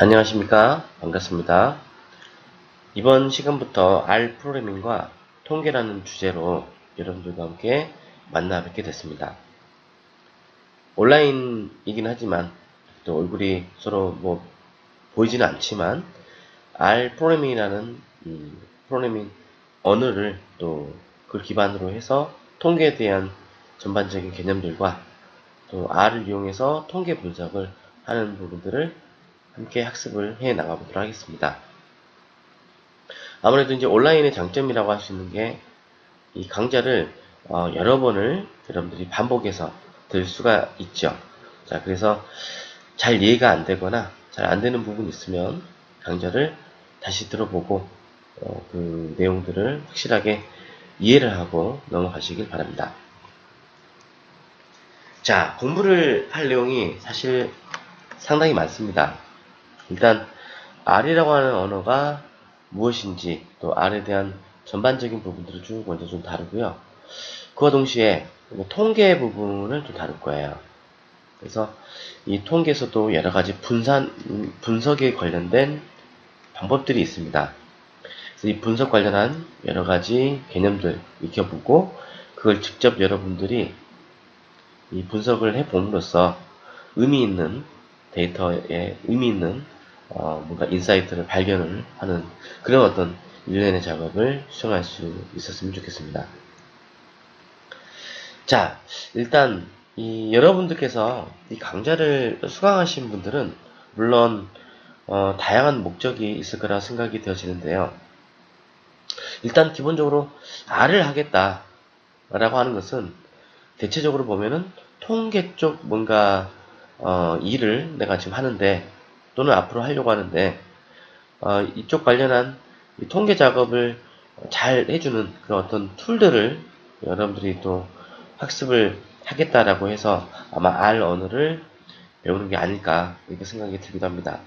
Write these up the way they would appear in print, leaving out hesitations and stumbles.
안녕하십니까. 반갑습니다. 이번 시간부터 R 프로그래밍과 통계라는 주제로 여러분들과 함께 만나 뵙게 됐습니다. 온라인이긴 하지만 또 얼굴이 서로 보이지는 않지만 R 프로그래밍이라는 프로그래밍 언어를 또 그걸 기반으로 해서 통계에 대한 전반적인 개념들과 또 R을 이용해서 통계 분석을 하는 부분들을 함께 학습을 해 나가보도록 하겠습니다. 아무래도 이제 온라인의 장점이라고 할 수 있는 게 이 강좌를 여러 번을 여러분들이 반복해서 들을 수가 있죠. 자, 그래서 잘 이해가 안 되거나 잘 안 되는 부분이 있으면 강좌를 다시 들어보고 그 내용들을 확실하게 이해를 하고 넘어가시길 바랍니다. 자, 공부를 할 내용이 사실 상당히 많습니다. 일단 R이라고 하는 언어가 무엇인지 또 R에 대한 전반적인 부분들을 쭉 먼저 좀 다루고요. 그와 동시에 통계 부분을 좀 다룰 거예요. 그래서 이 통계에서도 여러 가지 분석에 관련된 방법들이 있습니다. 그래서 이 분석 관련한 여러 가지 개념들 익혀보고 그걸 직접 여러분들이 이 분석을 해봄으로써 의미 있는 데이터에 의미 있는 뭔가 인사이트를 발견을 하는 그런 어떤 일련의 작업을 수행할 수 있었으면 좋겠습니다. 자, 일단 여러분들께서 이 강좌를 수강하신 분들은 물론 다양한 목적이 있을 거라 생각이 되어지는데요. 일단 기본적으로 R을 하겠다라고 하는 것은 대체적으로 보면은 통계 쪽 뭔가 일을 내가 지금 하는데 또는 앞으로 하려고 하는데 이쪽 관련한 통계 작업을 잘 해주는 그런 어떤 툴들을 여러분들이 또 학습을 하겠다라고 해서 아마 R 언어를 배우는 게 아닐까 이렇게 생각이 들기도 합니다.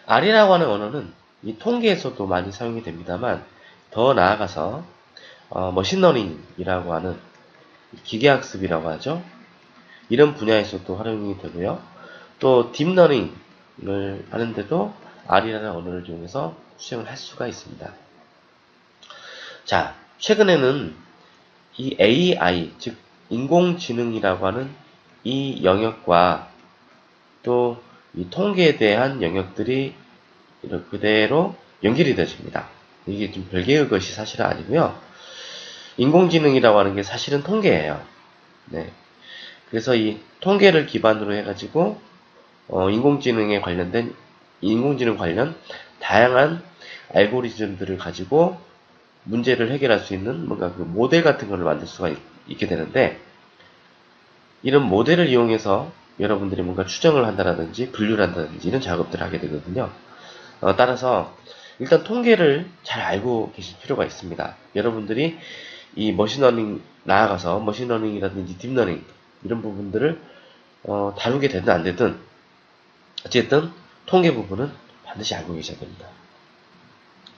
R이라고 하는 언어는 이 통계에서도 많이 사용이 됩니다만 더 나아가서 머신러닝이라고 하는 기계학습이라고 하죠. 이런 분야에서도 활용이 되고요. 또 딥러닝을 하는데도 R이라는 언어를 이용해서 수행을 할 수가 있습니다. 자, 최근에는 이 AI, 즉 인공지능이라고 하는 이 영역과 또 이 통계에 대한 영역들이 그대로 연결이 되어집니다. 이게 좀 별개의 것이 사실은 아니고요. 인공지능이라고 하는 게 사실은 통계예요. 네. 그래서 이 통계를 기반으로 해가지고 인공지능 관련 다양한 알고리즘들을 가지고 문제를 해결할 수 있는 뭔가 그 모델 같은 걸 만들 수가 있게 되는데 이런 모델을 이용해서 여러분들이 뭔가 추정을 한다든지 분류를 한다든지 이런 작업들을 하게 되거든요. 따라서 일단 통계를 잘 알고 계실 필요가 있습니다. 여러분들이 이 머신러닝 나아가서 머신러닝이라든지 딥러닝 이런 부분들을 다루게 되든 안 되든 어쨌든 통계 부분은 반드시 알고 계셔야 됩니다.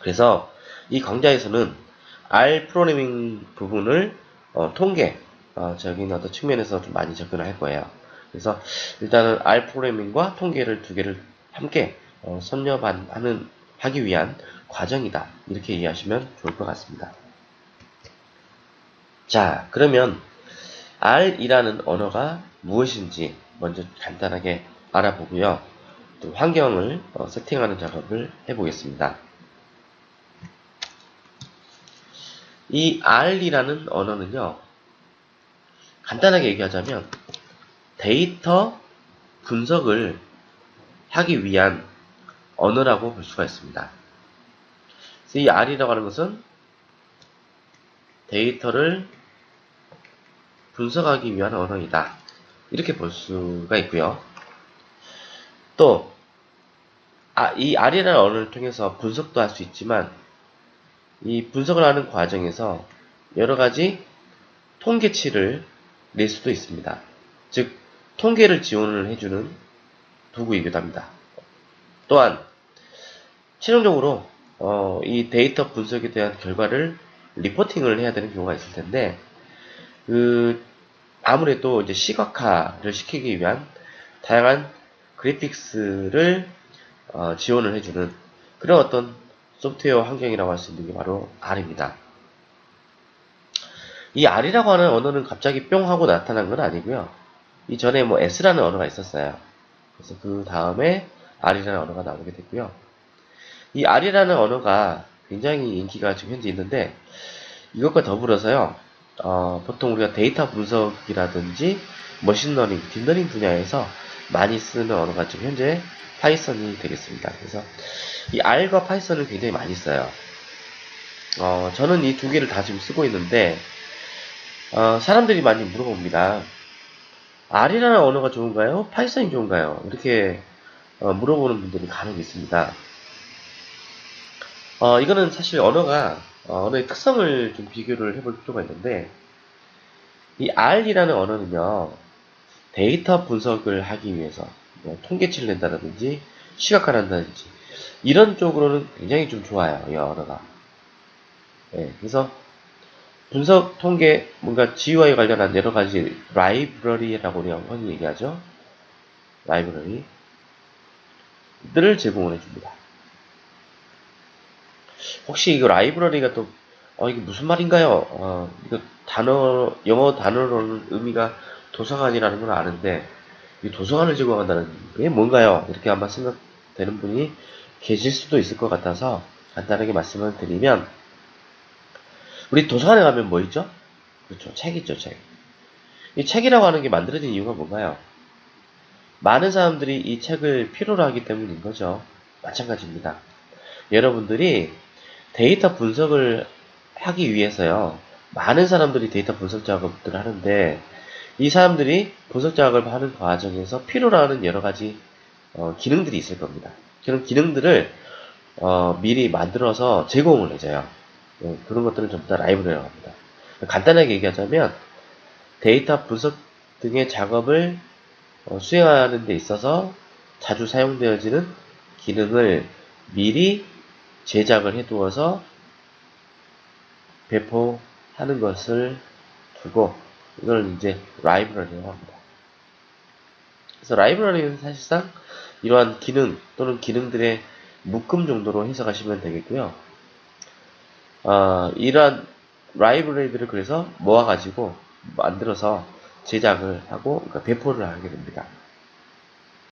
그래서 이 강좌에서는 R 프로그래밍 부분을 통계적인 어떤 측면에서 좀 많이 접근을 할 거예요. 그래서 일단은 R 프로그래밍과 통계를 두 개를 함께 하기 위한 과정이다. 이렇게 이해하시면 좋을 것 같습니다. 자, 그러면 R이라는 언어가 무엇인지 먼저 간단하게 알아보고요. 또 환경을 세팅하는 작업을 해보겠습니다. 이 R이라는 언어는요, 간단하게 얘기하자면 데이터 분석을 하기 위한 언어라고 볼 수가 있습니다. 그래서 이 R이라고 하는 것은 데이터를 분석하기 위한 언어이다. 이렇게 볼 수가 있고요. 또 이 R이라는 언어를 통해서 분석도 할 수 있지만 이 분석을 하는 과정에서 여러 가지 통계치를 낼 수도 있습니다. 즉 통계를 지원을 해주는 도구이기도 합니다. 또한 최종적으로 이 데이터 분석에 대한 결과를 리포팅을 해야 되는 경우가 있을 텐데 아무래도 이제 시각화를 시키기 위한 다양한 그래픽스를 지원을 해주는 그런 어떤 소프트웨어 환경이라고 할 수 있는 게 바로 R입니다. 이 R이라고 하는 언어는 갑자기 뿅 하고 나타난 건 아니고요. 이전에 뭐 S라는 언어가 있었어요. 그래서 그 다음에 R이라는 언어가 나오게 됐고요. 이 R이라는 언어가 굉장히 인기가 지금 현재 있는데 이것과 더불어서요. 보통 우리가 데이터 분석이라든지 머신러닝, 딥러닝 분야에서 많이 쓰는 언어가 지금 현재 파이썬이 되겠습니다. 그래서 이 R과 파이썬을 굉장히 많이 써요. 저는 이 두 개를 다 지금 쓰고 있는데 사람들이 많이 물어봅니다. R이라는 언어가 좋은가요? 파이썬이 좋은가요? 이렇게 물어보는 분들이 간혹 있습니다. 이거는 사실 언어의 특성을 좀 비교를 해볼 필요가 있는데 이 R이라는 언어는요 데이터 분석을 하기 위해서 뭐 통계치를 낸다든지 시각화를 한다든지 이런 쪽으로는 굉장히 좀 좋아요. 이 언어가. 네, 그래서 분석, 통계, 뭔가 GUI 관련한 여러 가지 라이브러리라고 우리가 흔히 얘기하죠. 라이브러리들을 제공을 해줍니다. 혹시 이거 라이브러리가 또 이게 무슨 말인가요? 이거 영어 단어로는 의미가 도서관이라는 걸 아는데 이 도서관을 제공한다는 게 뭔가요? 이렇게 아마 생각되는 분이 계실 수도 있을 것 같아서 간단하게 말씀을 드리면 우리 도서관에 가면 뭐 있죠? 그렇죠. 책 있죠, 책. 이 책이라고 하는 게 만들어진 이유가 뭔가요? 많은 사람들이 이 책을 필요로 하기 때문인 거죠. 마찬가지입니다. 여러분들이 데이터 분석을 하기 위해서요. 많은 사람들이 데이터 분석 작업들을 하는데 이 사람들이 분석 작업을 하는 과정에서 필요로 하는 여러 가지 기능들이 있을 겁니다. 그런 기능들을 미리 만들어서 제공을 해줘요. 그런 것들을 전부 다 라이브러리라고 합니다. 간단하게 얘기하자면 데이터 분석 등의 작업을 수행하는 데 있어서 자주 사용되어지는 기능을 미리 제작을 해두어서 배포하는 것을 두고 이걸 이제 라이브러리라고 합니다. 그래서 라이브러리는 사실상 이러한 기능 또는 기능들의 묶음 정도로 해석하시면 되겠고요. 이러한 라이브러리들을 그래서 모아가지고 만들어서 제작을 하고 그러니까 배포를 하게 됩니다.